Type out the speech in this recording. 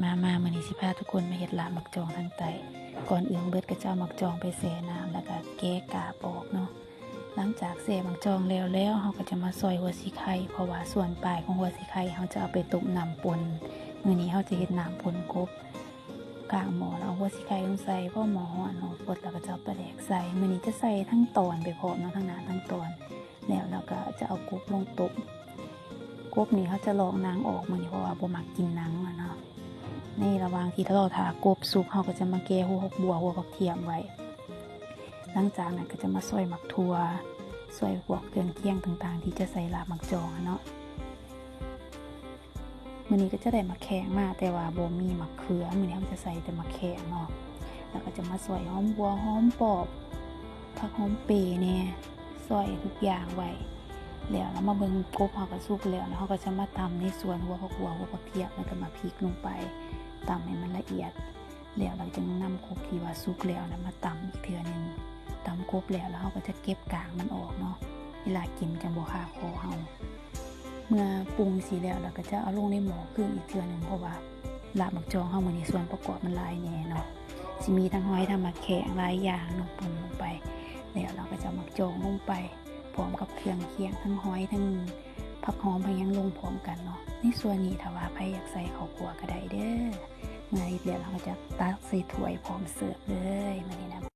มามื้อนี้สิพาทุกคนมาเฮ็ดลาบมักจองทางใต้ก่อนอื่นเบิดก็จะเอามักจองไปแช่น้ำแล้วก็แกะกาบออกเนาะหลังจากแช่มักจองแล้วเฮาก็จะมาซอยหัวสิไข่เพราะว่าส่วนปลายของหัวสิไข่เฮาจะเอาไปต้มน้ำป่นมื้อนี้เฮาจะเฮ็ดน้ำป่นกบกลางหม้อแล้วเอาหัวสิไข่ลงใส่พอหม้อร้อนเนาะปดแล้วก็จะเอาปลาแดกใส่มื้อนี้จะใส่ทั้งตอนไปพร้อมเนาะทั้งหน้าทั้งตอนแล้วเราก็จะเอากบลงต้มกบนี่เขาจะลอกหนังออกมื้อนี้เพราะว่าบ่มักกินหนังอะเนาะในระหว่างที่เราถากบสุกเขาก็จะมาแกะหัวหกบัวหัวผักเทียมไว้หลังจากนั้นก็จะมาซอยหมักถั่วซอยพวกเครื่องเคียงต่างๆที่จะใส่ลาบหมักจองเนาะมื้อนี้ก็จะได้มะแขงมาแต่ว่าบ่มีมะเขือมื้อนี้เราจะใส่แต่มะแขงเนาะแล้วก็จะมาซอยหอมบัวหอมปอบผักหอมเปรย์เนี่ยซอยทุกอย่างไว้แล้วเรามาเบิ่งกบเฮาก็สุกแล้วเฮาก็จะมาตำในส่วนหัวผักบัวหัวผักเทียมแล้วก็มาพริกลงไปตำให้มันละเอียดแล้วเราจะนำกบที่ว่าสุกแล้วนะมาตำอีกเทื่อนึงตำกบแล้วเราก็จะเก็บกากมันออกเนาะเวลากินจังบ่คาคอเฮาเมื่อปรุงสิแล้วเราก็จะเอาลงในหม้อนึ่งอีกเทื่อนึงเพราะว่าลาบหมักจองเฮามื้อนี้ส่วนประกอบมันหลายแน่เนาะสิมีทั้งหอยทั้งมะแขงหลายอย่างเนาะปรุงลงไปแล้วเราก็จะหมักจองลงไปพร้อมกับเครื่องเคียงทั้งหอยทั้งผักหอมพยังลงพร้อมกันเนาะในส่วนนี้ถ้าว่าใครอยากใส่ข้าวคั่วก็ได้เด้อเมื่อเรียบร้อยเราก็จะตักใส่ถ้วยพร้อมเสิร์ฟเลยมื้อนี้นะ